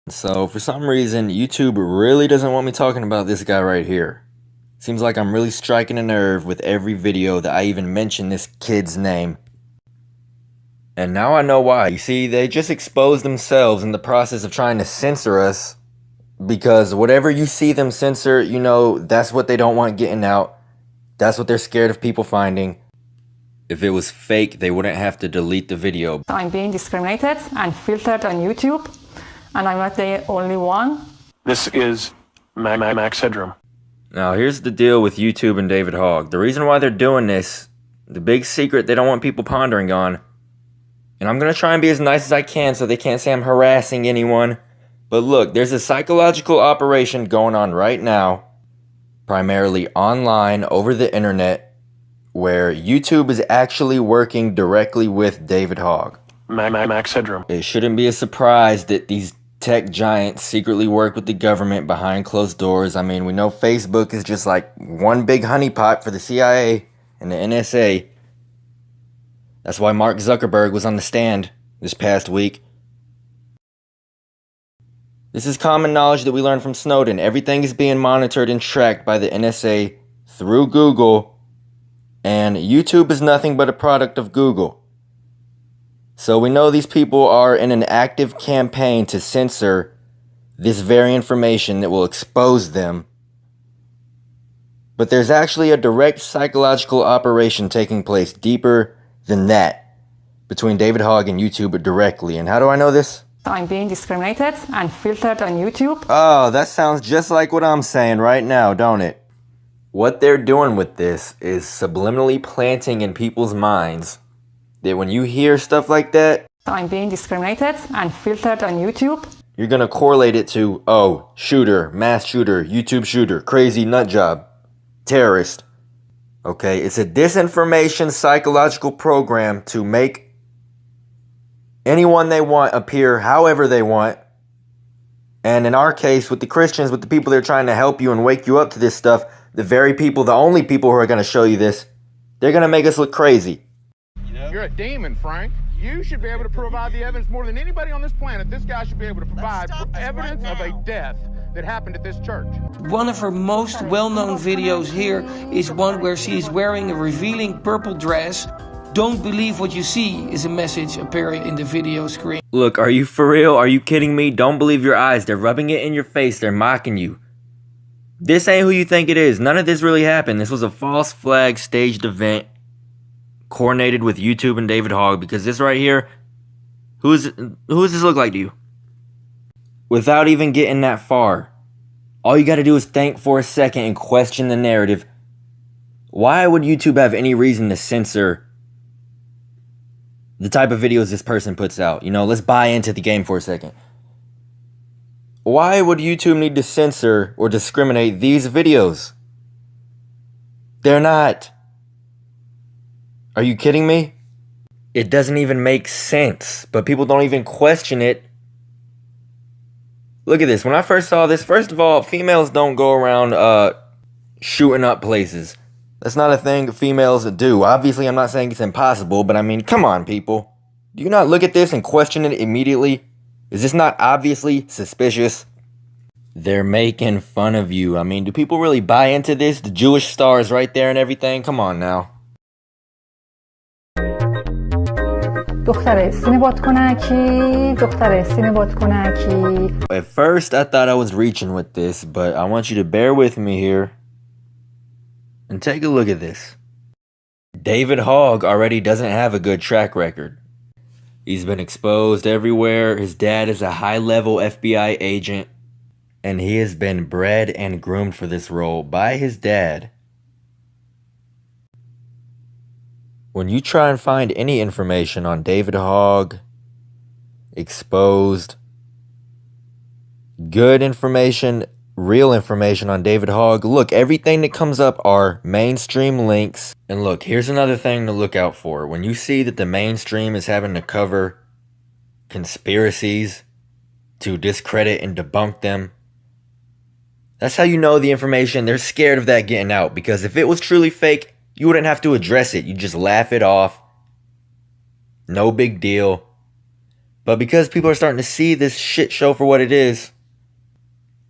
So for some reason, YouTube really doesn't want me talking about this guy right here. Seems like I'm really striking a nerve with every video that I even mention this kid's name. And now I know why. You see, they just exposed themselves in the process of trying to censor us. Because whatever you see them censor, you know, that's what they don't want getting out. That's what they're scared of people finding. If it was fake, they wouldn't have to delete the video. I'm being discriminated and filtered on YouTube, and I'm not the only one. This is Max Headroom. Now, here's the deal with YouTube and David Hogg. The reason why they're doing this, the big secret they don't want people pondering on, and I'm going to try and be as nice as I can so they can't say I'm harassing anyone. But look, there's a psychological operation going on right now, primarily online over the internet, where YouTube is actually working directly with David Hogg. Max Headroom. It shouldn't be a surprise that these tech giants secretly work with the government behind closed doors. I mean, we know Facebook is just like one big honeypot for the CIA and the NSA. That's why Mark Zuckerberg was on the stand this past week. This is common knowledge that we learned from Snowden. Everything is being monitored and tracked by the NSA through Google, and YouTube is nothing but a product of Google. So we know these people are in an active campaign to censor this very information that will expose them. But there's actually a direct psychological operation taking place deeper than that between David Hogg and YouTube directly. And how do I know this? I'm being discriminated and filtered on YouTube. Oh, that sounds just like what I'm saying right now, don't it? What they're doing with this is subliminally planting in people's minds that when you hear stuff like that, I'm being discriminated and filtered on YouTube. you're gonna correlate it to, oh, shooter, mass shooter, YouTube shooter, crazy nut job, terrorist. Okay, it's a disinformation psychological program to make anyone they want appear however they want. And in our case, with the Christians, with the people that are trying to help you and wake you up to this stuff, the very people, the only people who are going to show you this, they're going to make us look crazy. You're a demon, Frank. You should be able to provide the evidence more than anybody on this planet. This guy should be able to provide evidence of a death that happened at this church. One of her most well-known videos here is one where she is wearing a revealing purple dress. Don't believe what you see is a message appearing in the video screen. Look, are you for real? Are you kidding me? Don't believe your eyes. They're rubbing it in your face. They're mocking you. This ain't who you think it is. None of this really happened. This was a false flag staged event coordinated with YouTube and David Hogg, because this right here, who does this look like to you? Without even getting that far, all you gotta do is think for a second and question the narrative. Why would YouTube have any reason to censor the type of videos this person puts out? You know, let's buy into the game for a second. Why would YouTube need to censor or discriminate these videos? They're not. Are you kidding me? It doesn't even make sense, but people don't even question it. Look at this. When I first saw this, first of all, females don't go around shooting up places. That's not a thing females do. Obviously, I'm not saying it's impossible, but I mean, come on, people. Do you not look at this and question it immediately? Is this not obviously suspicious? They're making fun of you. I mean, do people really buy into this? The Jewish stars right there and everything? Come on now. دختره سینه باد کنکی دختره سینه باد کنکی. At first, I thought I was reaching with this, but I want you to bear with me here and take a look at this. David Hogg already doesn't have a good track record. He's been exposed everywhere. His dad is a high-level FBI agent, and he has been bred and groomed for this role by his dad. When you try and find any information on David Hogg, exposed, good information, real information on David Hogg, look, everything that comes up are mainstream links. And look, here's another thing to look out for. When you see that the mainstream is having to cover conspiracies to discredit and debunk them, that's how you know the information, they're scared of that getting out. Because if it was truly fake, you wouldn't have to address it. You just laugh it off. No big deal. But because people are starting to see this shit show for what it is,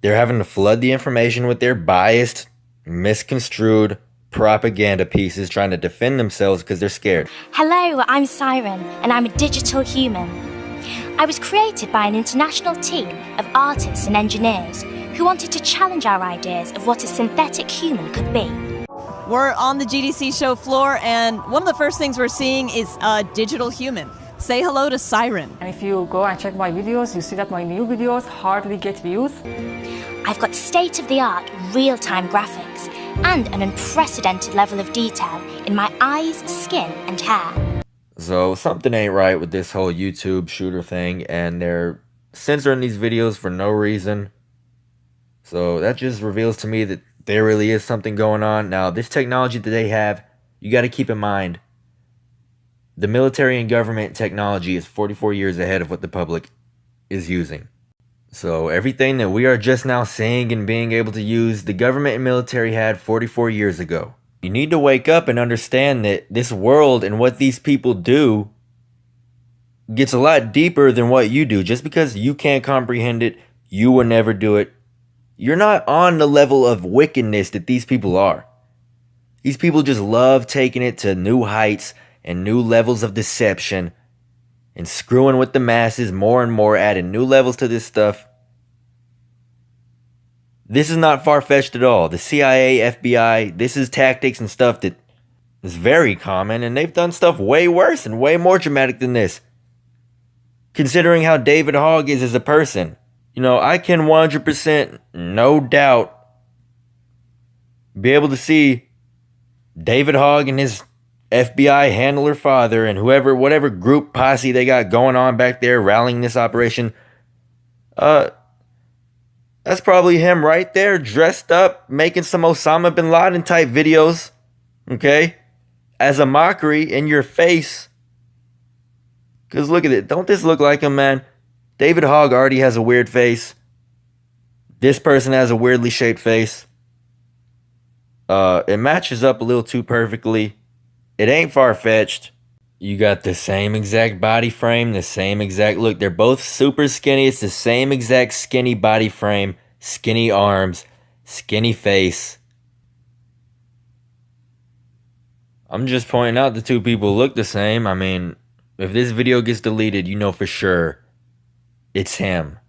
they're having to flood the information with their biased, misconstrued propaganda pieces trying to defend themselves because they're scared. Hello, I'm Siren, and I'm a digital human. I was created by an international team of artists and engineers who wanted to challenge our ideas of what a synthetic human could be. We're on the GDC show floor, and one of the first things we're seeing is a digital human. Say hello to Siren. And if you go and check my videos, you see that my new videos hardly get views. I've got state-of-the-art, real-time graphics and an unprecedented level of detail in my eyes, skin, and hair. So something ain't right with this whole YouTube shooter thing, and they're censoring these videos for no reason. So that just reveals to me that there really is something going on. Now, this technology that they have, you got to keep in mind, the military and government technology is 44 years ahead of what the public is using. So everything that we are just now seeing and being able to use, the government and military had 44 years ago. You need to wake up and understand that this world and what these people do gets a lot deeper than what you do. Just because you can't comprehend it, you will never do it. You're not on the level of wickedness that these people are. These people just love taking it to new heights and new levels of deception and screwing with the masses more and more, adding new levels to this stuff. This is not far-fetched at all. The CIA, FBI, this is tactics and stuff that is very common, and they've done stuff way worse and way more dramatic than this. Considering how David Hogg is as a person, you know, I can 100%, no doubt, be able to see David Hogg and his FBI handler father and whatever group posse they got going on back there rallying this operation. That's probably him right there, dressed up, making some Osama bin Laden type videos, okay? As a mockery in your face. Because look at it. Don't this look like him, man? David Hogg already has a weird face. This person has a weirdly shaped face. It matches up a little too perfectly. It ain't far-fetched. You got the same exact body frame, the same exact look. They're both super skinny. It's the same exact skinny body frame, skinny arms, skinny face. I'm just pointing out the two people look the same. I mean, if this video gets deleted, you know for sure it's him.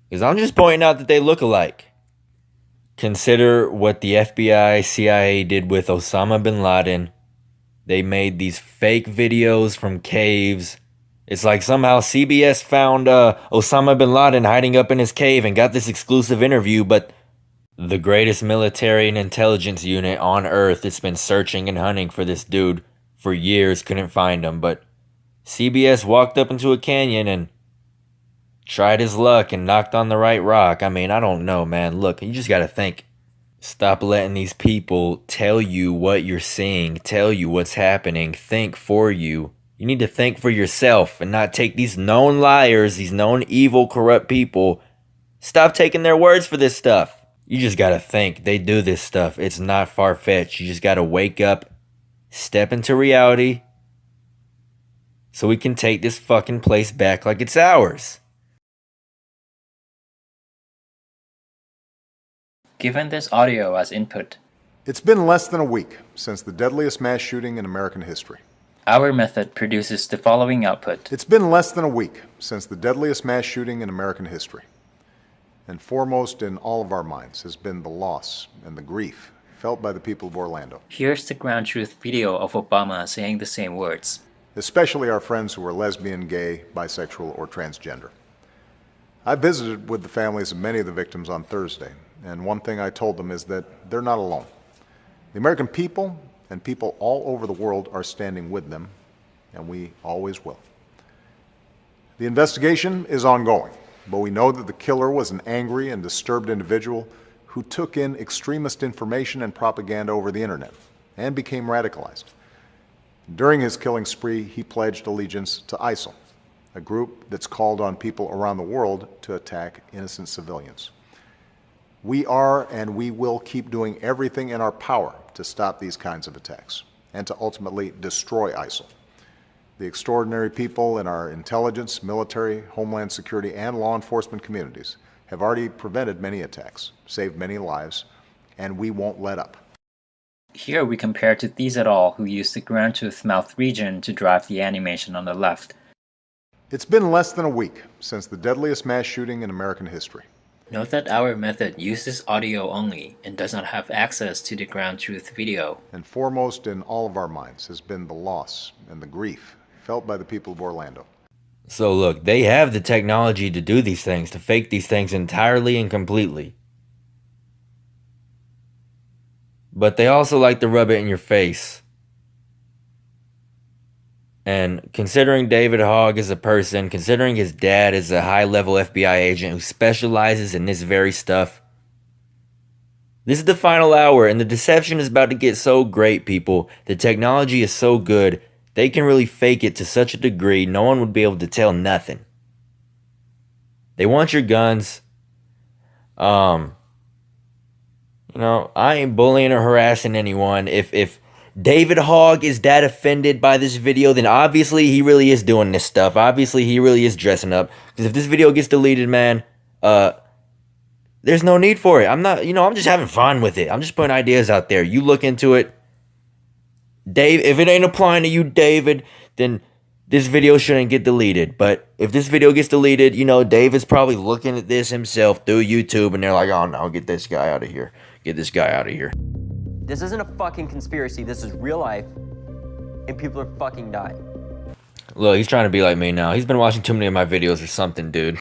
Because I'm just pointing out that they look alike. Consider what the FBI, CIA did with Osama bin Laden. They made these fake videos from caves. It's like somehow CBS found Osama bin Laden hiding up in his cave and got this exclusive interview, but the greatest military and intelligence unit on Earth that's been searching and hunting for this dude for years couldn't find him. But CBS walked up into a canyon and tried his luck and knocked on the right rock. I mean, I don't know, man. Look, you just gotta think. Stop letting these people tell you what you're seeing, tell you what's happening, think for you. You need to think for yourself and not take these known liars, these known evil, corrupt people. Stop taking their words for this stuff. You just gotta think. They do this stuff. It's not far-fetched. You just gotta wake up, step into reality, so we can take this fucking place back like it's ours. Given this audio as input, it's been less than a week since the deadliest mass shooting in American history. our method produces the following output. It's been less than a week since the deadliest mass shooting in American history. And foremost in all of our minds has been the loss and the grief felt by the people of Orlando. Here's the ground truth video of Obama saying the same words. Especially our friends who are lesbian, gay, bisexual, or transgender. I visited with the families of many of the victims on Thursday, and one thing I told them is that they're not alone. The American people and people all over the world are standing with them, and we always will. The investigation is ongoing, but we know that the killer was an angry and disturbed individual who took in extremist information and propaganda over the internet and became radicalized. During his killing spree, he pledged allegiance to ISIL, a group that's called on people around the world to attack innocent civilians. We are and we will keep doing everything in our power to stop these kinds of attacks and to ultimately destroy ISIL. The extraordinary people in our intelligence, military, homeland security, and law enforcement communities have already prevented many attacks, saved many lives, and we won't let up. Here we compare to these et al. Who used the ground truth mouth region to drive the animation on the left. It's been less than a week since the deadliest mass shooting in American history. Note that our method uses audio only and does not have access to the ground truth video. And foremost in all of our minds has been the loss and the grief felt by the people of Orlando. So look, they have the technology to do these things, to fake these things entirely and completely. But they also like to rub it in your face. And considering David Hogg is a person, considering his dad is a high-level FBI agent who specializes in this very stuff, this is the final hour, and the deception is about to get so great, people. The technology is so good, they can really fake it to such a degree, no one would be able to tell nothing. They want your guns. You know, I ain't bullying or harassing anyone. If David Hogg is that offended by this video, then obviously he really is doing this stuff. Obviously he really is dressing up. Because if this video gets deleted, man, there's no need for it. I'm not, I'm just having fun with it. I'm just putting ideas out there. You look into it. Dave, if it ain't applying to you, David, then this video shouldn't get deleted. But if this video gets deleted, Dave is probably looking at this himself through YouTube, and they're like, oh no, get this guy out of here. Get this guy out of here. This isn't a fucking conspiracy. This is real life, and people are fucking dying. Look, he's trying to be like me now. He's been watching too many of my videos or something, dude.